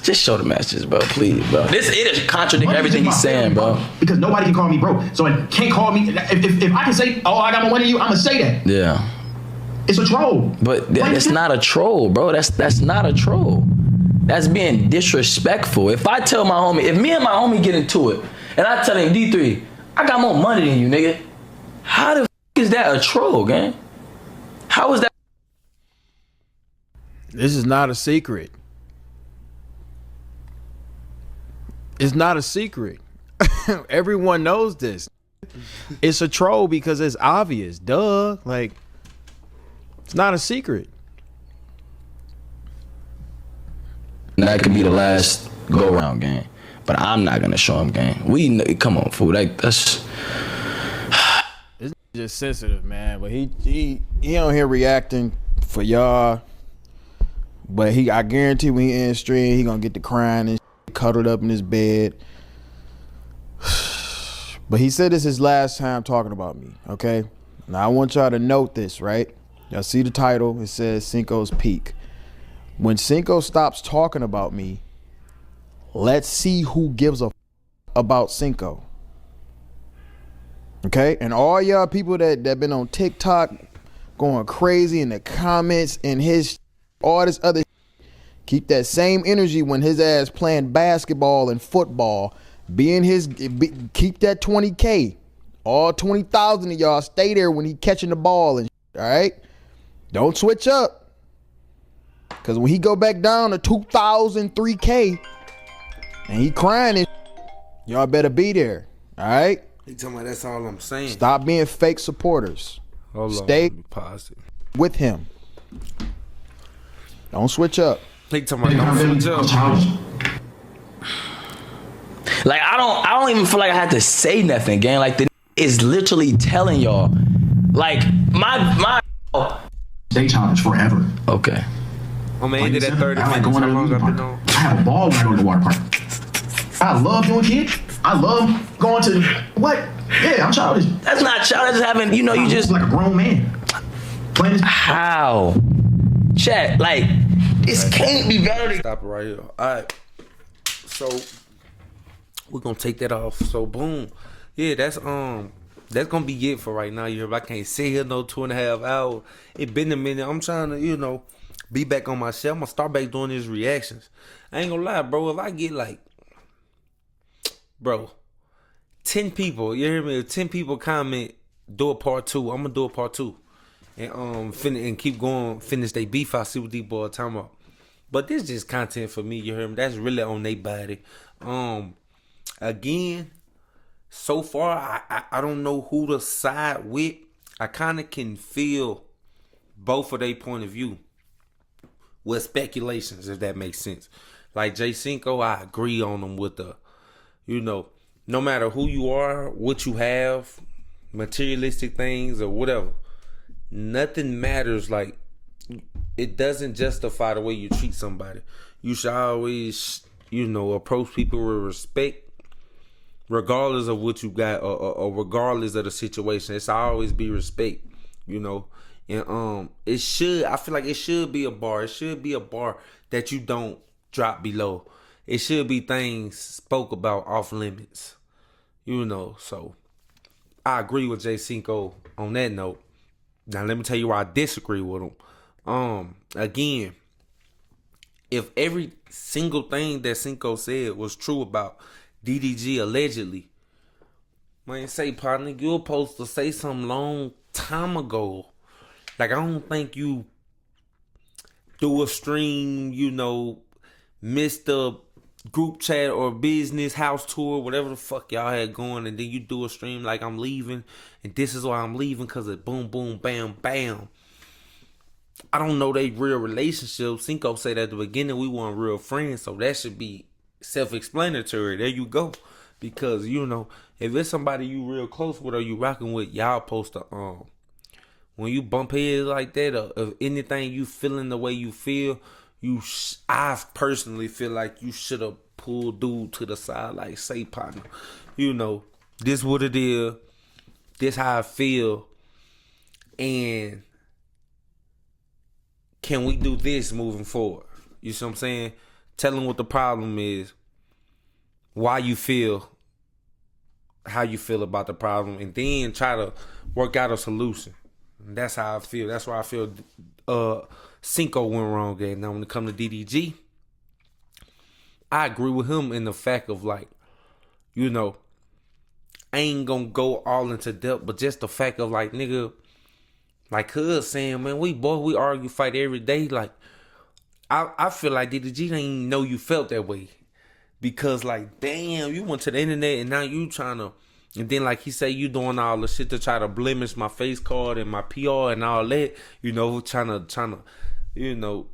Just show the messages, bro. Please, bro. It is contradict everything he's saying, bro. Because nobody can call me broke. So it can't call me. If I can say, oh, I got more money than you, I'm going to say that. Yeah. It's a troll. But it's not a troll, bro. That's not a troll. That's being disrespectful. If I tell my homie, if me and my homie get into it, and I tell him, D3, I got more money than you, nigga. How the f is that a troll, gang? How is that? This is not a secret. It's not a secret. Everyone knows this. It's a troll because it's obvious. Duh. Like, it's not a secret. That could be the last go around game. But I'm not gonna show him game. Come on, fool. That's It's just sensitive, man. But he on here reacting for y'all. But I guarantee when he in stream, he gonna get to crying and cuddled up in his bed. But he said this is his last time talking about me, okay? Now I want y'all to note this, right? Y'all see the title, it says Cinco's Peak. When Cinco stops talking about me, let's see who gives a about Cinco. Okay? And all y'all people that been on TikTok going crazy in the comments and all this other keep that same energy when his ass playing basketball and football. Keep that 20K. All 20,000 of y'all stay there when he catching the ball and all right? Don't switch up. Cause when he go back down to 2,003K and he crying and y'all better be there. All right? He talking about that's all I'm saying. Stop being fake supporters. Hold on, Stay positive with him. Don't switch up. He talking about don't switch up. like I don't even feel like I had to say nothing, gang. Like the is literally telling y'all. Like my Stay challenge forever. Okay. I'm gonna end it at 30 I like minutes. going How to the long amusement I've been park. on? I have a ball when I go to the water park. I love doing kids. I love going to what? Yeah, I'm childish. That's not child. That's just having, you I'm just like a grown man. Playing this. how? Chat, like, this can't be better. Stop it right here. All right. So we're gonna take that off. So boom. Yeah, that's gonna be it for right now. I can't sit here no 2.5 hours. It been a minute. I'm trying to, be back on my shit. I'm gonna start back doing these reactions. I ain't gonna lie, bro. If I get like, 10 people, you hear me? If 10 people comment, do a part 2. I'm gonna do a part 2. And keep going, finish they beef. I see what these boys talking about. But this just content for me, you hear me? That's really on they body. Again, so far I don't know who to side with. I kinda can feel both of their point of view. With speculations, if that makes sense. Like Jay Cinco, I agree on them with the, no matter who you are, what you have, materialistic things or whatever, nothing matters. Like, it doesn't justify the way you treat somebody. You should always, approach people with respect, regardless of what you got or regardless of the situation. It's always be respect, And I feel like it should be a bar. It should be a bar that you don't drop below. It should be things spoke about off limits. So I agree with Jay Cinco on that note. Now let me tell you why I disagree with him. Again, if every single thing that Cinco said was true about DDG allegedly, man, say partner, you were supposed to say something long time ago. Like, I don't think you do a stream, missed a group chat or business house tour, whatever the fuck y'all had going, and then you do a stream like I'm leaving, and this is why I'm leaving, because of boom, boom, bam, bam. I don't know they real relationship. Cinco said at the beginning we weren't real friends, so that should be self-explanatory. There you go. Because, if it's somebody you real close with or you rocking with, y'all supposed to, when you bump heads like that, or if anything you feeling the way you feel, I personally feel like you should have pulled dude to the side, like, say, partner, this what it is, this how I feel, and can we do this moving forward? You see what I'm saying? Tell him what the problem is, why you feel, how you feel about the problem, and then try to work out a solution. And that's how I feel. That's why I feel Cinco went wrong. And now when it comes to DDG, I agree with him in the fact of like, you know, I ain't gonna go all into depth, but just the fact of like, nigga, like Cuz saying, man, we argue, fight every day. Like, I feel like DDG didn't even know you felt that way. Because like, damn, you went to the internet and now you trying to, and then like he say, you doing all the shit to try to blemish my face card and my PR and all that, you know, trying to, you know,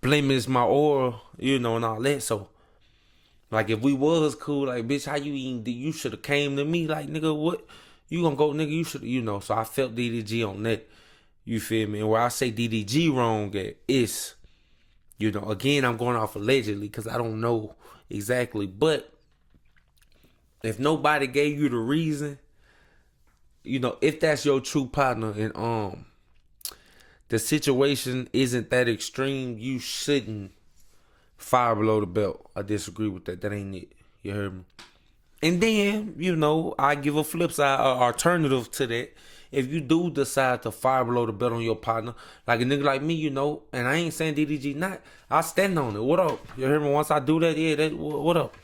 blemish my aura, you know, and all that. So, like, if we was cool, like, bitch, how you should have came to me, like, nigga, what, you gonna go, nigga, you should, you know. So I felt DDG on that, you feel me? And where I say DDG wrong at, it's, you know, again, I'm going off allegedly, because I don't know exactly, but if nobody gave you the reason, you know, if that's your true partner and the situation isn't that extreme, you shouldn't fire below the belt. I disagree with that. That ain't it. You heard me? And then, you know, I give a flip side, alternative to that. If you do decide to fire below the belt on your partner, like a nigga like me, you know, and I ain't saying DDG not, I stand on it. What up? You hear me? Once I do that, yeah, what up?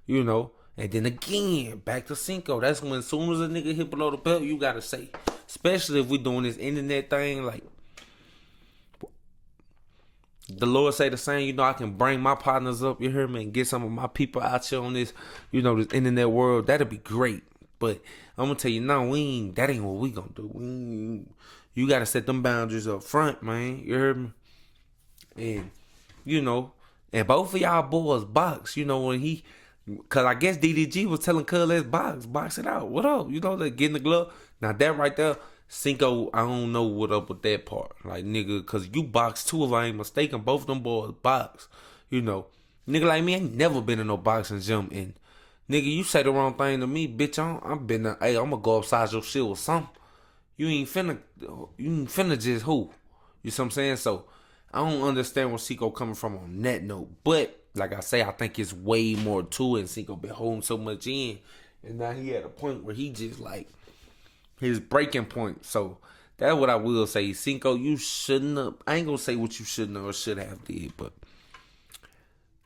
You know? And then again, back to Cinco. That's when as soon as a nigga hit below the belt, you gotta say. Especially if we doing this internet thing, like, the Lord say the same, you know, I can bring my partners up, you hear me, and get some of my people out here on this, you know, this internet world. That'd be great. But I'm gonna tell you now, that ain't what we gonna do. You gotta set them boundaries up front, man. You heard me? And, you know, and both of y'all boys box, you know, when cause I guess DDG was telling Cuz, let's box it out. What up? You know, like get in the glove. Now that right there, Cinco, I don't know what up with that part. Like, nigga, cause you box too, if I ain't mistaken. Both of them boys box. You know, nigga like me, I ain't never been in no boxing gym. And nigga, you say the wrong thing to me, bitch. I'm gonna go upside your shit with something. You ain't finna just who? You see what I'm saying? So I don't understand where Cinco coming from on that note. But like I say, I think it's way more to it. And Cinco been holding so much in, and now he at a point where he just like his breaking point. So that's what I will say. Cinco, you shouldn't have. I ain't gonna say what you shouldn't have or should have did, but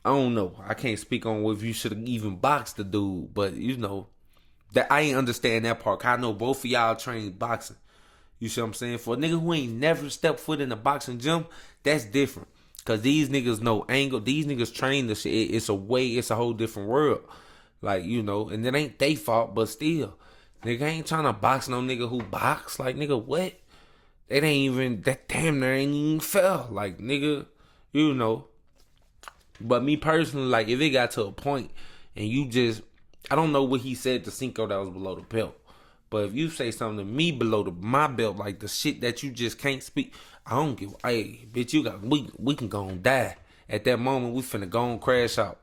I don't know. I can't speak on if you should have even boxed the dude, but you know that I ain't understand that part. I know both of y'all trained boxing. You see what I'm saying? For a nigga who ain't never stepped foot in a boxing gym, that's different. Cause these niggas know angle. These niggas train the shit. It's a whole different world. Like, you know, and it ain't they fault, but still, nigga ain't trying to box no nigga who box. Like, nigga, what? It ain't even that damn near ain't even fair. Like, nigga, you know. But me personally, like, if it got to a point and you just, I don't know what he said to Cinco that was below the belt. But if you say something to me below my belt, like the shit that you just can't speak, I don't give. Hey, bitch, we can go and die. At that moment, we finna go and crash out.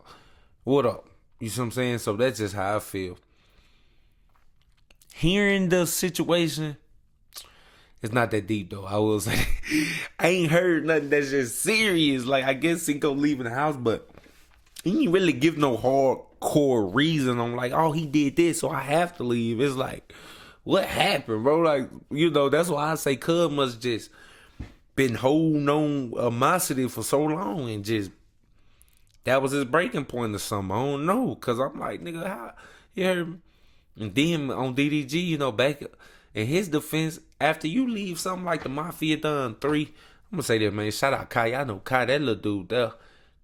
What up? You see what I'm saying? So that's just how I feel. Hearing the situation, it's not that deep though. I will say, I ain't heard nothing that's just serious. Like, I guess Cinco leaving the house, but he ain't really give no hardcore reason. I'm like, oh, he did this, so I have to leave. It's like, what happened, bro? Like, you know, that's why I say Cub must just been holding on animosity for so long and just that was his breaking point or something. I don't know, cause I'm like, nigga, how you heard me? And then on DDG, you know, back in his defense, after you leave something like the Mafia done 3, I'm gonna say that, man. Shout out Kai. I know Kai, that little dude there.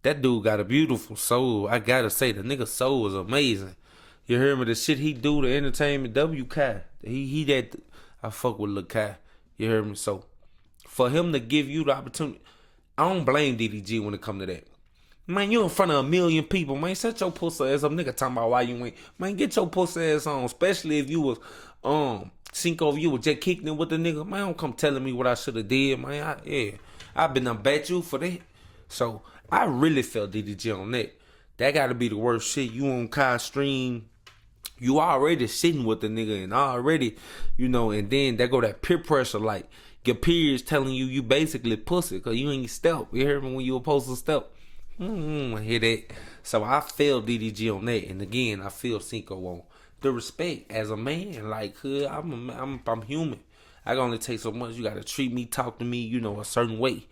That dude got a beautiful soul. I gotta say, the nigga soul is amazing. You hear me? The shit he do to entertainment, Kai. He that, I fuck with Lil Kai. You hear me? So, for him to give you the opportunity, I don't blame DDG when it come to that. Man, you in front of 1 million people, man. Set your pussy ass up. Nigga talking about why you ain't. Man, get your pussy ass on. Especially if you was, Cinco, if you was just kicking it with the nigga. Man, don't come telling me what I should have did, man. I been done bet you for that. So, I really felt DDG on that. That gotta be the worst shit. You on Kai stream. You already sitting with the nigga and already, you know, and then there go that peer pressure, like your peers telling you basically pussy because you ain't step. You heard me when you were supposed to step. I hear that. So I feel DDG on that, and again, I feel Cinco on the respect as a man. Like, I'm human. I can only take so much. You gotta treat me, talk to me, you know, a certain way.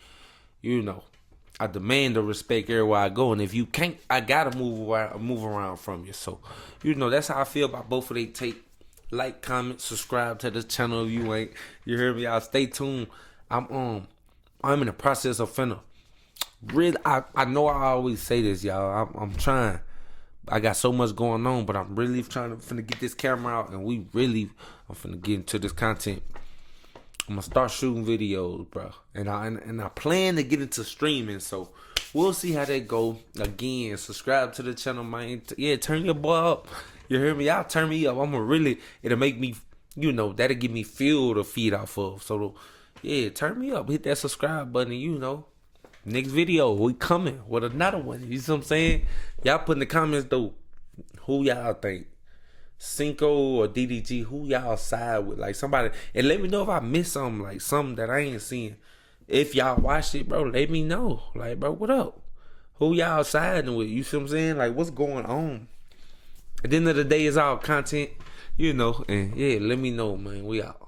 You know, I demand the respect everywhere I go, and if you can't, I gotta move around from you. So, you know, that's how I feel about both of they take. Like, comment, subscribe to the channel if you ain't. You hear me? Y'all stay tuned. I'm in the process of finna. Really, I know I always say this, y'all. I'm trying. I got so much going on, but I'm really finna get this camera out, and I'm finna get into this content. I'm gonna start shooting videos, bro, and I plan to get into streaming. So we'll see how that go. Again, subscribe to the channel, man. Yeah, turn your boy up. You hear me? Y'all turn me up. It'll make me, you know, that'll give me fuel to feed off of. So yeah, turn me up. Hit that subscribe button. You know, next video we coming with another one. You see what I'm saying? Y'all put in the comments though, who y'all think, Cinco or DDG? Who y'all side with? Like, somebody, and let me know if I missed something, like something that I ain't seen. If y'all watched it, bro, let me know. Like, bro, what up? Who y'all siding with? You see what I'm saying? Like, what's going on? At the end of the day, it's all content, you know. And yeah, let me know, man. We out.